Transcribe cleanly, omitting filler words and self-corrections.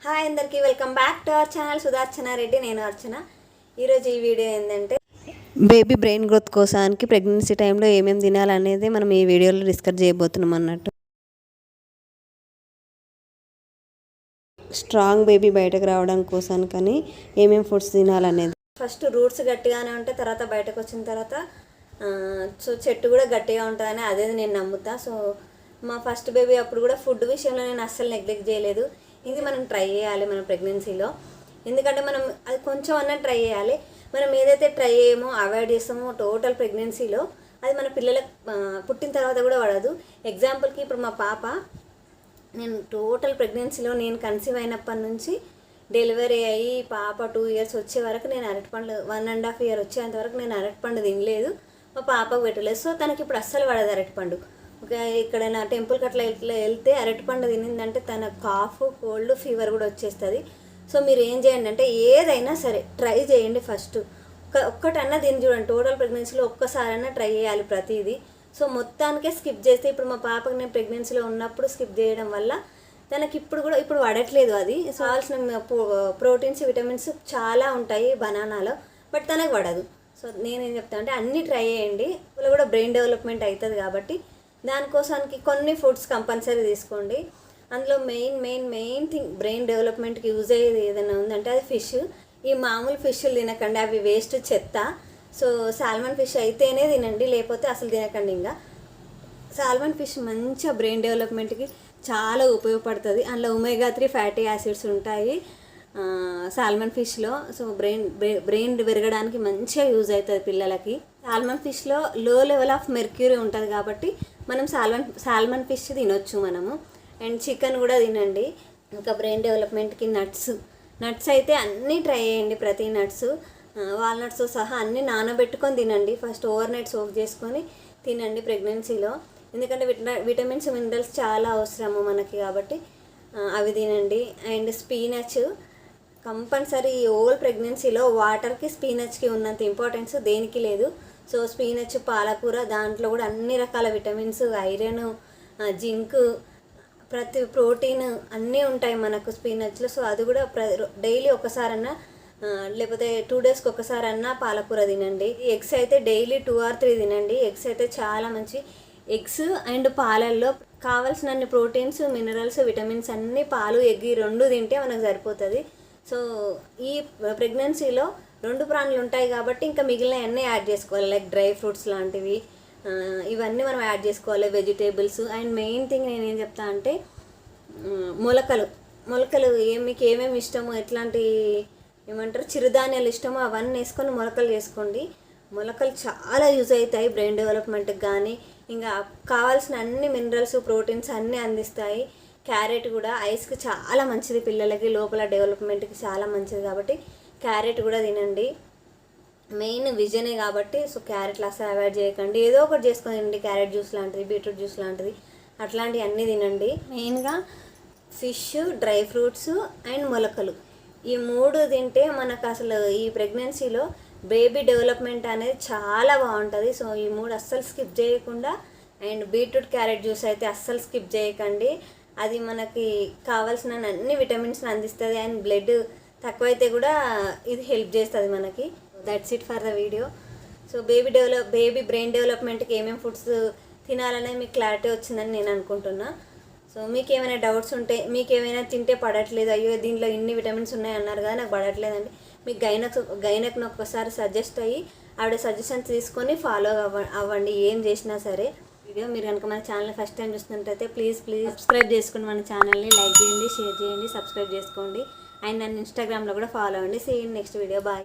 Hi అందరికీ welcome back to our channel Sudarshana Reddy. నేను అర్చన. ఈరోజు ఈ వీడియో ఏంటంటే బేబీ బ్రెయిన్ గ్రోత్ కోసానికి ప్రెగ్నెన్సీ టైంలో ఏమేమి తినాలనేది మనం ఈ వీడియోలో డిస్కస్ చేయబోతున్నాం అన్నట్టు. స్ట్రాంగ్ బేబీ బయటకు రావడం కోసానికని ఏమేమి ఫుడ్స్ తినాలనేది. ఫస్ట్ రూట్స్ గట్టిగానే ఉంటాయి, తర్వాత బయటకు వచ్చిన తర్వాత సో చెట్టు కూడా గట్టిగా ఉంటుందని అదే నేను నమ్ముతా. సో మా ఫస్ట్ బేబీ అప్పుడు కూడా ఫుడ్ విషయంలో నేను అస్సలు నెగ్లెక్ట్ చేయలేదు. ఇది మనం ట్రై చేయాలి మన ప్రెగ్నెన్సీలో, ఎందుకంటే మనం అది కొంచెం అన్నా ట్రై చేయాలి. మనం ఏదైతే ట్రై చేయమో అవాయిడ్ చేస్తామో టోటల్ ప్రెగ్నెన్సీలో అది మన పిల్లలకు పుట్టిన తర్వాత కూడా పడదు. ఎగ్జాంపుల్కి ఇప్పుడు మా పాప, నేను టోటల్ ప్రెగ్నెన్సీలో నేను కన్సీవ్ అయినప్పటి నుంచి డెలివరీ అయ్యి పాప 2 ఇయర్స్ వచ్చే వరకు నేను అరటిపండు 1.5 ఇయర్ వచ్చేంత వరకు నేను అరటిపండు తినలేదు, మా పాపకు పెట్టలేదు. సో తనకి ఇప్పుడు అస్సలు పడదు అరటిపండు. ఇక్కడ నా టెంపుల్కి అట్లా ఇట్లా వెళ్తే అరటిపండు తినిందంటే తన కాఫ్, కోల్డ్, ఫీవర్ కూడా వచ్చేస్తుంది. సో మీరు ఏం చేయండి అంటే ఏదైనా సరే ట్రై చేయండి. ఫస్ట్ ఒక్కటన్నా దీన్ని చూడండి, టోటల్ ప్రెగ్నెన్సీలో ఒక్కసారైనా ట్రై చేయాలి ప్రతిదీ. సో మొత్తానికే స్కిప్ చేస్తే ఇప్పుడు మా పాపకి నేను ప్రెగ్నెన్సీలో ఉన్నప్పుడు స్కిప్ చేయడం వల్ల తనకి ఇప్పుడు పడట్లేదు. అది కావాల్సిన ప్రోటీన్స్, విటమిన్స్ చాలా ఉంటాయి బనానాలో, బట్ తనకు పడదు. సో నేనేం చెప్తాను అంటే అన్నీ ట్రై చేయండి, వాళ్ళు కూడా బ్రెయిన్ డెవలప్మెంట్ అవుతుంది కాబట్టి దానికోసానికి కొన్ని ఫుడ్స్ కంపల్సరీ తీసుకోండి. అందులో మెయిన్ థింగ్ బ్రెయిన్ డెవలప్మెంట్కి యూజ్ అయ్యేది ఏదైనా ఉందంటే అది ఫిష్. ఈ మామూలు ఫిష్లు తినకండి, అవి వేస్ట్, చెత్త. సో సాల్మన్ ఫిష్ అయితేనే తినండి, లేకపోతే అసలు తినకండి. ఇంకా సాల్మన్ ఫిష్ మంచిగా బ్రెయిన్ డెవలప్మెంట్కి చాలా ఉపయోగపడుతుంది. అందులో ఒమేగా 3 ఫ్యాటీ యాసిడ్స్ ఉంటాయి సాల్మన్ ఫిష్లో. సో బ్రెయిన్ పెరగడానికి మంచిగా యూజ్ అవుతుంది పిల్లలకి. సాల్మన్ ఫిష్లో లో లెవెల్ ఆఫ్ మెర్క్యూరీ ఉంటుంది కాబట్టి మనం సాల్మన్ ఫిష్ తినొచ్చు మనము. అండ్ చికెన్ కూడా తినండి. ఇంకా బ్రెయిన్ డెవలప్మెంట్కి నట్స్ అయితే అన్నీ ట్రై చేయండి. ప్రతి నట్స్, వాల్నట్స్ సహా అన్నీ నానబెట్టుకొని తినండి. ఫస్ట్ ఓవర్ నైట్ సోక్ చేసుకొని తినండి ప్రెగ్నెన్సీలో, ఎందుకంటే విటమిన్స్, మినరల్స్ చాలా అవసరము మనకి కాబట్టి అవి తినండి. అండ్ స్పీనచ్ కంపల్సరీ ఓల్ ప్రెగ్నెన్సీలో వాటర్కి స్పీనచ్కి ఉన్నంత ఇంపార్టెన్స్ దేనికి లేదు. సో స్పీనచ్, పాలకూర, దాంట్లో కూడా అన్ని రకాల విటమిన్స్, ఐరన్, జింక్, ప్రతి ప్రోటీన్ అన్నీ ఉంటాయి మనకు స్పీనచ్లో. సో అది కూడా డైలీ ఒకసారన్నా లేకపోతే 2 డేస్కి ఒకసారన్నా పాలకూర తినండి. ఎగ్స్ అయితే డైలీ 2 or 3 తినండి. ఎగ్స్ అయితే చాలా మంచి. ఎగ్స్ అండ్ పాలల్లో కావాల్సినన్ని ప్రోటీన్స్, మినరల్స్, విటమిన్స్ అన్నీ పాలు, ఎగ్ 2 తింటే మనకు సరిపోతుంది. సో ఈ ప్రెగ్నెన్సీలో 2 ప్రాణులు ఉంటాయి కాబట్టి ఇంకా మిగిలిన అన్నీ యాడ్ చేసుకోవాలి, లైక్ డ్రై ఫ్రూట్స్ లాంటివి, ఇవన్నీ మనం యాడ్ చేసుకోవాలి, వెజిటేబుల్స్. అండ్ మెయిన్ థింగ్ నేనేం చెప్తా అంటే మొలకలు మీకు ఏమేమి ఇష్టమో, ఎట్లాంటి ఏమంటారు చిరుధాన్యాలు ఇష్టమో అవన్నీ వేసుకొని మొలకలు చేసుకోండి. మొలకలు చాలా యూజ్ అవుతాయి బ్రెయిన్ డెవలప్మెంట్కి కానీ, ఇంకా కావాల్సిన అన్ని మినరల్స్, ప్రోటీన్స్ అన్నీ అందిస్తాయి. క్యారెట్ కూడా ఐస్కి చాలా మంచిది, పిల్లలకి లోపల డెవలప్మెంట్కి చాలా మంచిది కాబట్టి క్యారెట్ కూడా తినండి. మెయిన్ విజనే కాబట్టి సో క్యారెట్లు అసలు అవాయిడ్ చేయకండి. ఏదో ఒకటి చేసుకొని తినండి, క్యారెట్ జ్యూస్ లాంటిది, బీట్రూట్ జ్యూస్ లాంటిది, అట్లాంటివి అన్నీ తినండి. మెయిన్గా ఫిష్, డ్రై ఫ్రూట్స్ అండ్ మొలకలు, ఈ 3 తింటే మనకు అసలు ఈ ప్రెగ్నెన్సీలో బేబీ డెవలప్మెంట్ అనేది చాలా బాగుంటుంది. సో ఈ 3 అస్సలు స్కిప్ చేయకుండా. అండ్ బీట్రూట్, క్యారెట్ జ్యూస్ అయితే అస్సలు స్కిప్ చేయకండి, అది మనకి కావాల్సిన అన్ని విటమిన్స్ని అందిస్తుంది. అండ్ బ్లడ్ తక్కువైతే కూడా ఇది హెల్ప్ చేస్తుంది మనకి. That's it for the video. So baby brain డెవలప్మెంట్కి ఏమేమి ఫుడ్స్ తినాలనేది మీకు క్లారిటీ వచ్చిందని నేను అనుకుంటున్నా. సో మీకు ఏమైనా డౌట్స్ ఉంటే, మీకు ఏమైనా తింటే పడట్లేదు, అయ్యో దీంట్లో ఇన్ని విటమిన్స్ ఉన్నాయి అన్నారు కదా నాకు పడట్లేదండి, మీకు గైనక్ను ఒక్కసారి సజెస్ట్ అయ్యి ఆవిడ సజెషన్స్ తీసుకొని ఫాలో అవ్వండి ఏం చేసినా సరే. వీడియో మీరు కనుక మన ఛానల్ ఫస్ట్ టైం చూస్తున్నట్టయితే ప్లీజ్ సబ్స్క్రైబ్ చేసుకోండి, మన ఛానల్ని లైక్ చేయండి, షేర్ చేయండి, సబ్స్క్రైబ్ చేసుకోండి. అండ్ నన్ను ఇన్స్టాగ్రామ్లో కూడా ఫాలో అవ్వండి. See you in next video. Bye.